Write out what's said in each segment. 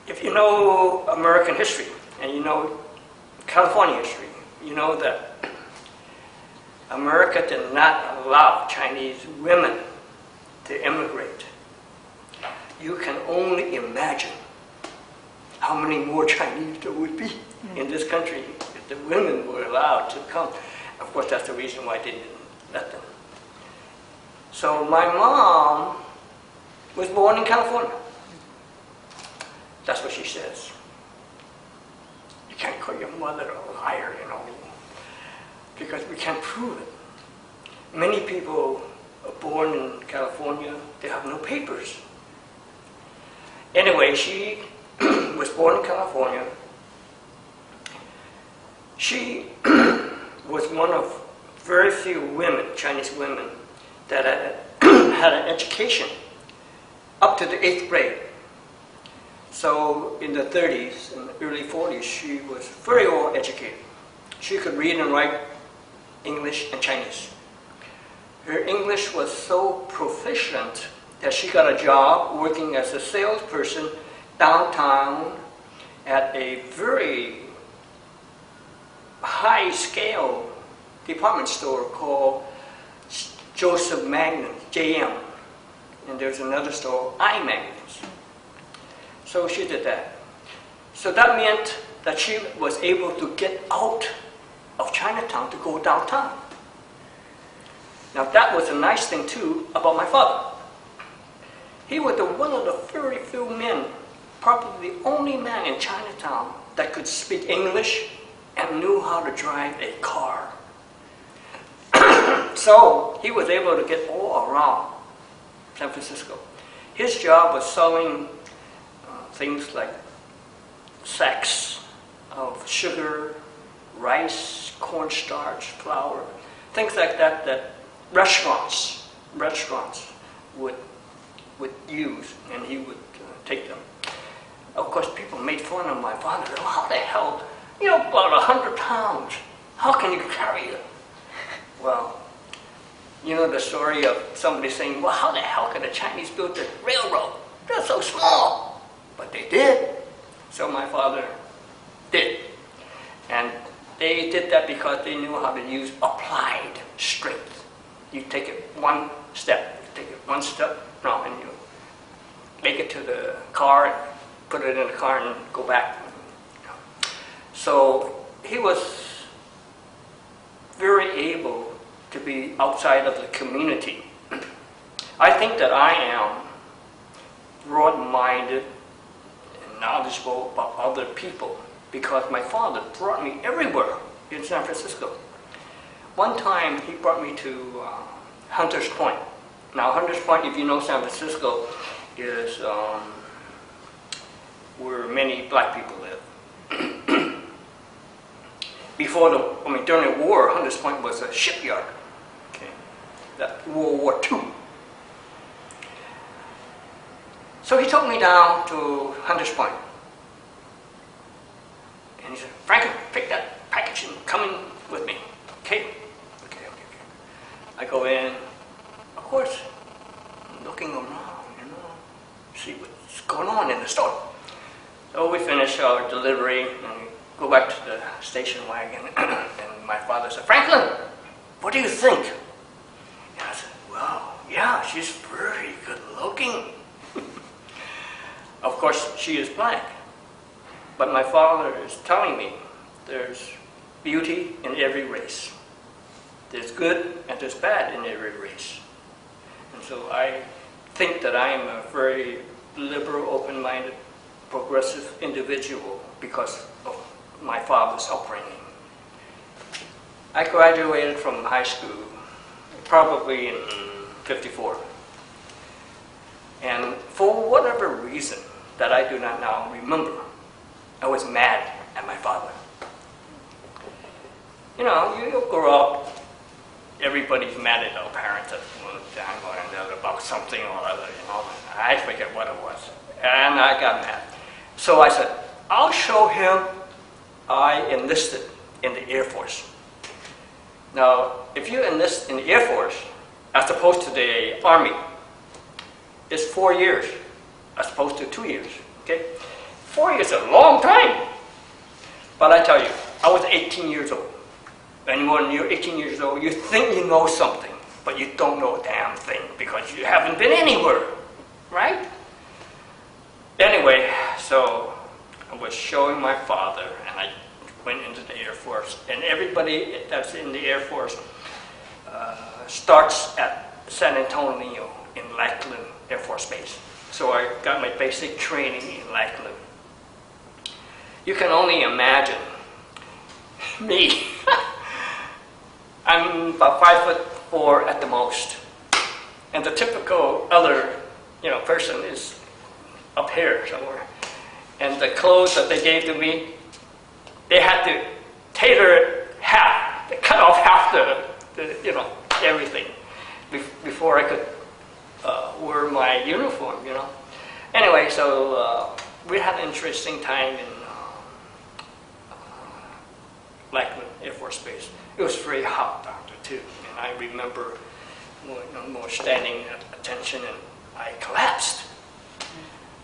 if you know American history and you know California history, you know that America did not allow Chinese women to immigrate. You can only imagine how many more Chinese there would be in this country if the women were allowed to come. Of course, that's the reason why they didn't let them. So my mom was born in California. That's what she says. You can't call your mother a liar, you know, because we can't prove it. Many people are born in California, they have no papers. Anyway, she was born in California. She was one of very few women, Chinese women, that had an education up to the 8th grade. So in the 30s and early 40s, she was very well educated. She could read and write English and Chinese. Her English was so proficient that she got a job working as a salesperson downtown at a very high-scale department store called Joseph Magnus, JM. And there's another store, I Magnus. So she did that. So that meant that she was able to get out of Chinatown to go downtown. Now that was a nice thing too about my father. He was one of the very few men, probably the only man in Chinatown that could speak English and knew how to drive a car. So he was able to get all around San Francisco. His job was selling things like sacks of sugar, rice, cornstarch, flour, things like that that restaurants would use, and he would take them. Of course, people made fun of my father. Oh, how the hell, about 100 pounds. How can you carry it? Well, you know the story of somebody saying, well, how the hell could the Chinese build the railroad? They're so small. But they did. So my father did. And they did that because they knew how to use applied strength. You take it one step, and you make it to the car, and put it in the car and go back. So he was very able to be outside of the community. I think that I am broad-minded and knowledgeable about other people because my father brought me everywhere in San Francisco. One time he brought me to Hunters Point. Now Hunters Point, if you know San Francisco, is where many black people live. During the war, Hunters Point was a shipyard. Okay, that World War II. So he took me down to Hunters Point. And he said, Franklin, take that package and come in with me. Okay? Okay. I go in. Of course, I'm looking around, see what's going on in the store. So we finish our delivery and we go back to the station wagon. And my father said, Franklin, what do you think? And I said, well, yeah, she's very good looking. Of course, she is black. But my father is telling me there's beauty in every race. There's good and there's bad in every race. And so I think that I am a very liberal, open-minded, progressive individual because of my father's upbringing. I graduated from high school probably in 54. And for whatever reason that I do not now remember, I was mad at my father. You grow up, everybody's mad at our parents at one time or another about something or other, I forget what it was. And I got mad. So I said, I'll show him I enlisted in the Air Force. Now, if you enlist in the Air Force, as opposed to the Army, it's 4 years, as opposed to 2 years, okay? 4 years is a long time. But I tell you, I was 18 years old. And when you're 18 years old, you think you know something, but you don't know a damn thing because you haven't been anywhere, right? Anyway, so I was showing my father, and I went into the Air Force. And everybody that's in the Air Force starts at San Antonio in Lackland Air Force Base. So I got my basic training in Lackland. You can only imagine me. I'm about 5'4" at the most, and the typical other, person is up here somewhere. And the clothes that they gave to me, they had to tailor it half. They cut off half the everything before I could wear my uniform. Anyway, so we had an interesting time in Lackland Air Force Base. It was very hot down there too, and I remember more standing at attention, and I collapsed.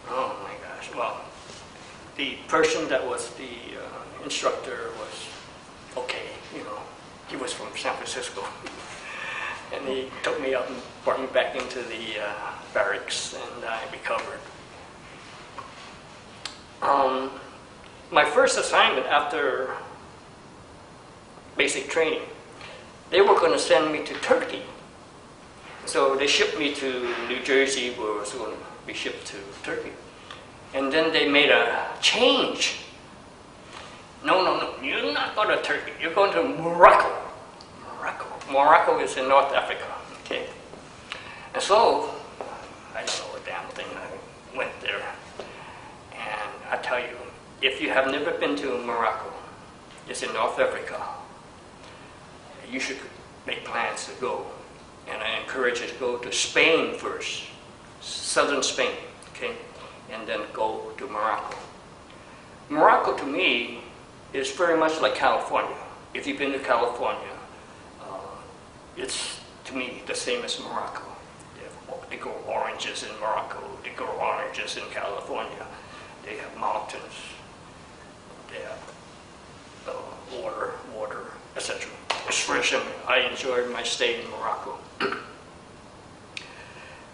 Oh my gosh! Well, the person that was the instructor was okay. He was from San Francisco, and he took me up and brought me back into the barracks, and I recovered. My first assignment after basic training, they were going to send me to Turkey. So they shipped me to New Jersey, where I was going to be shipped to Turkey. And then they made a change. No, you're not going to Turkey, you're going to Morocco. Morocco is in North Africa, okay? And so, I don't know a damn thing, I went there. And I tell you, if you have never been to Morocco, it's in North Africa, you should make plans to go. And I encourage you to go to Spain first, southern Spain, okay? And then go to Morocco. Morocco to me is very much like California. If you've been to California, it's to me the same as Morocco. They grow oranges in Morocco, they grow oranges in California. They have mountains, they have water, etc. It's very similar. I enjoyed my stay in Morocco.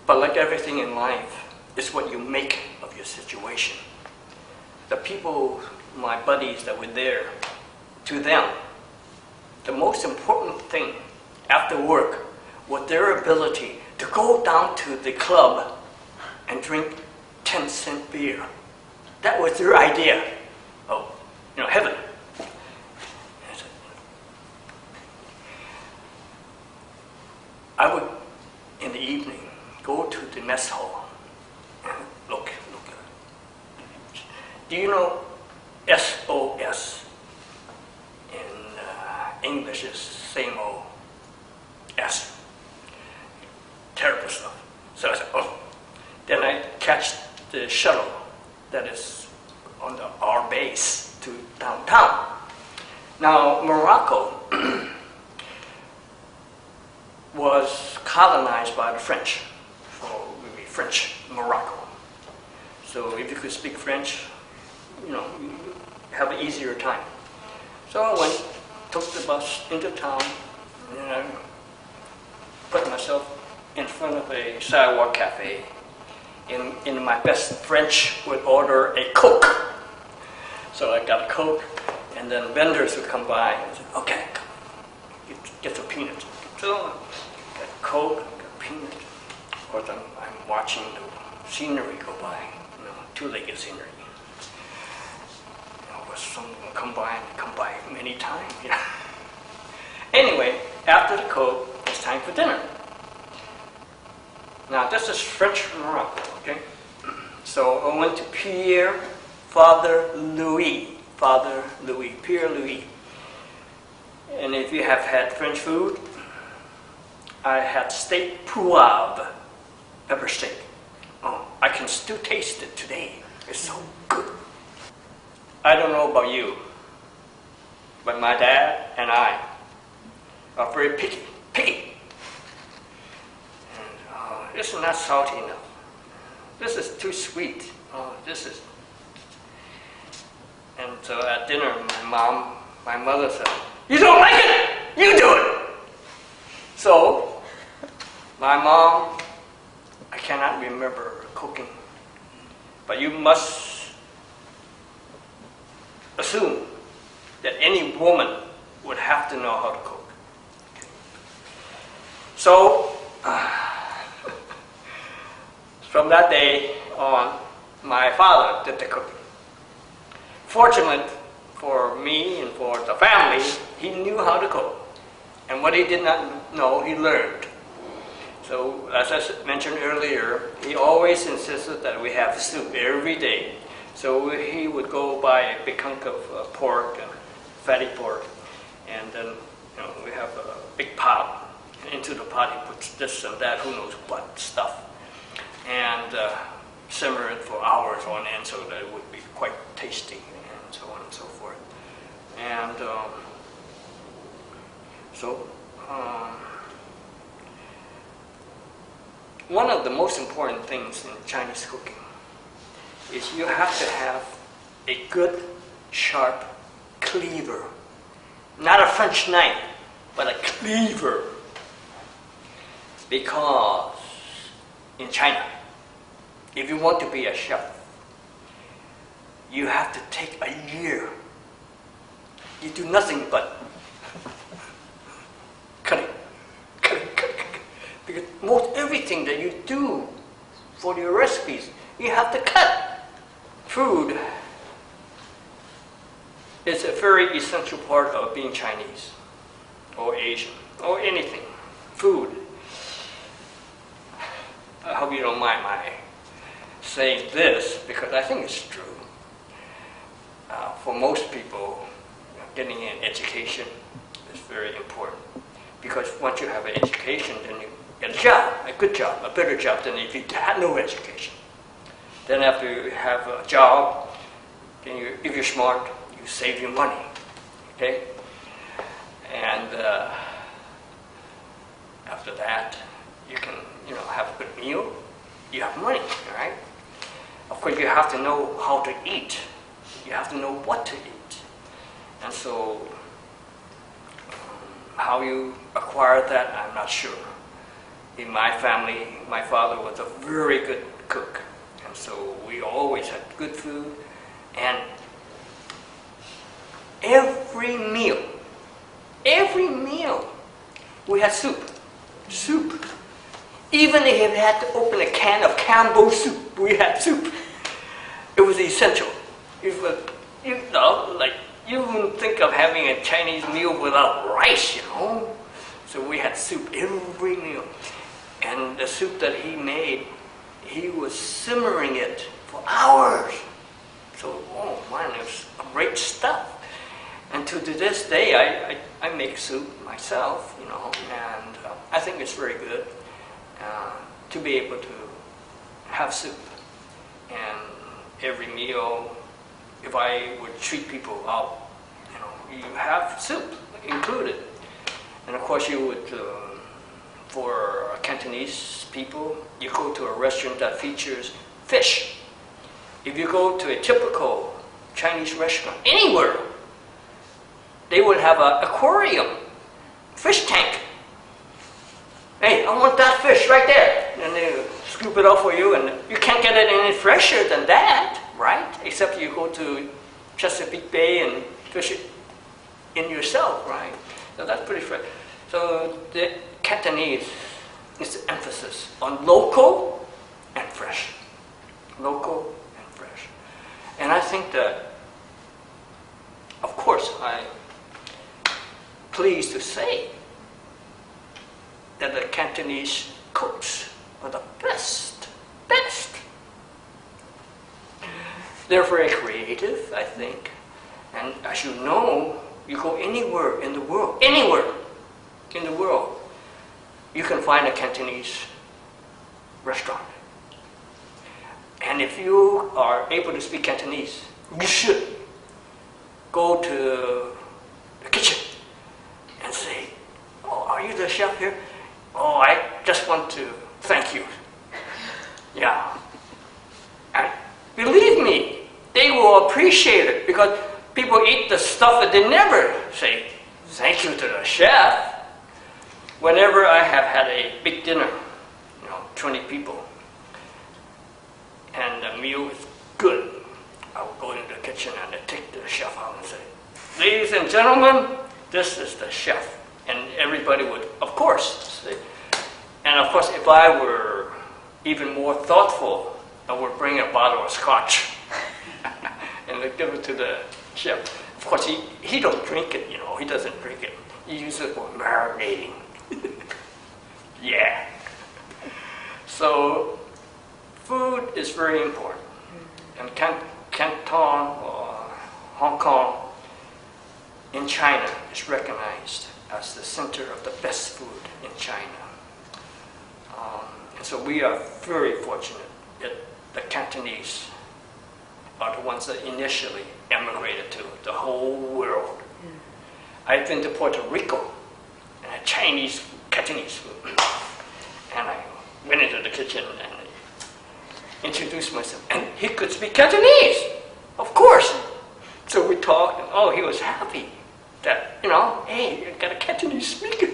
But like everything in life, it's what you make of your situation. The people, my buddies that were there, to them, the most important thing after work was their ability to go down to the club and drink 10-cent beer. That was their idea of, heaven. I would, in the evening, go to the mess hall and look. Do you know SOS? In English is same old S. Terrible stuff. So I said, Then I catch the shuttle that is on our base to downtown. Now, Morocco was colonized by the French, so we be French Morocco. So if you could speak French, you have an easier time. So I went, took the bus into town, and I put myself in front of a sidewalk cafe. In my best French, would order a Coke. So I got a Coke, and then vendors would come by and say, okay, get some peanuts. So I got Coke, got peanuts. Of course, I'm watching the scenery go by, two-legged scenery. Someone will come by many times. Anyway, after the Coke, it's time for dinner. Now, this is French Morocco, okay? So I went to Pierre Louis. And if you have had French food, I had steak poivre, pepper steak. Oh, I can still taste it today. It's so good. I don't know about you, but my dad and I are very picky. And this is not salty enough. This is too sweet. And so at dinner, my mother said, "You don't like it? You do it." So my mom, I cannot remember cooking, but you must assume that any woman would have to know how to cook. So from that day on, my father did the cooking. Fortunate for me and for the family, he knew how to cook. And what he did not know, he learned. So, as I mentioned earlier, he always insisted that we have soup every day. So he would go buy a big hunk of pork, and fatty pork, and then we have a big pot. And into the pot he puts this and that, who knows what stuff, and simmer it for hours on end so that it would be quite tasty, and so on and so forth. And one of the most important things in Chinese cooking is you have to have a good, sharp cleaver. Not a French knife, but a cleaver. Because in China, if you want to be a chef, you have to take a year. You do nothing but cutting. Because most everything that you do for your recipes, you have to cut. Food is a very essential part of being Chinese or Asian or anything. Food. I hope you don't mind my saying this because I think it's true. For most people, getting an education is very important because once you have an education, then you get a job, a good job, a better job than if you had no education. Then after you have a job, then if you're smart, you save your money, okay? And after that, you can, have a good meal. You have money, all right? Of course, you have to know how to eat. You have to know what to eat. And so, how you acquire that, I'm not sure. In my family, my father was a very good cook. And so we always had good food. And every meal, we had soup. Soup. Even if you had to open a can of Campbell soup, we had soup. It was essential. If you wouldn't think of having a Chinese meal without rice, So we had soup every meal. And the soup that he made, he was simmering it for hours. So, oh man, it was great stuff. And to this day, I make soup myself, and I think it's very good to be able to have soup. And every meal, if I would treat people out, you have soup included. And of course you would, for Cantonese people, you go to a restaurant that features fish. If you go to a typical Chinese restaurant, anywhere, they would have an aquarium, fish tank. Hey, I want that fish right there. And they scoop it up for you, and you can't get it any fresher than that, right? Except you go to Chesapeake Bay and fish it in yourself, right? So that's pretty fresh. So the Cantonese is the emphasis on local and fresh. Local and fresh. And I think that, of course, I'm pleased to say that the Cantonese cooks are the best. They're very creative, I think. And as you know, you go anywhere in the world, you can find a Cantonese restaurant. And if you are able to speak Cantonese, you should go to the kitchen and say, "Oh, are you the chef here? Oh, I just want to thank you." Yeah. And believe me, they will appreciate it because people eat the stuff that they never say thank you to the chef. Whenever I have had a big dinner, 20 people, and the meal is good, I will go into the kitchen and I take the chef out and say, ladies and gentlemen, this is the chef. And everybody would, of course, say. And of course, if I were even more thoughtful, I would bring a bottle of scotch and give it to the chef. Of course, he don't drink it, he doesn't drink it. He uses it for marinating. Yeah. So, food is very important. And Canton or Hong Kong in China is recognized as the center of the best food in China. And so we are very fortunate that the Cantonese are the ones that initially emigrated to the whole world. I've been to Puerto Rico and had Cantonese food. And I went into the kitchen and introduced myself. And he could speak Cantonese, of course. So we talked, and he was happy that, hey, you got a Cantonese speaker.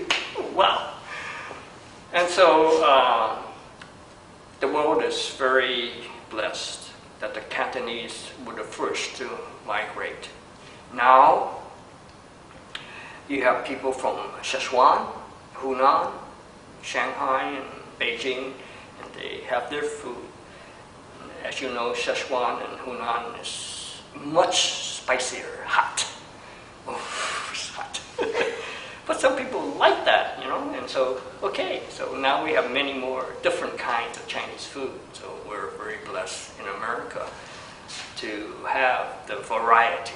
Wow. And so the world is very blessed that the Cantonese were the first to migrate. Now, you have people from Sichuan, Hunan, Shanghai, and Beijing, and they have their food. As you know, Sichuan and Hunan is much spicier, hot. Oh, it's hot. But some people like that, and so, so now we have many more different kinds of Chinese food. So we're very blessed in America to have the variety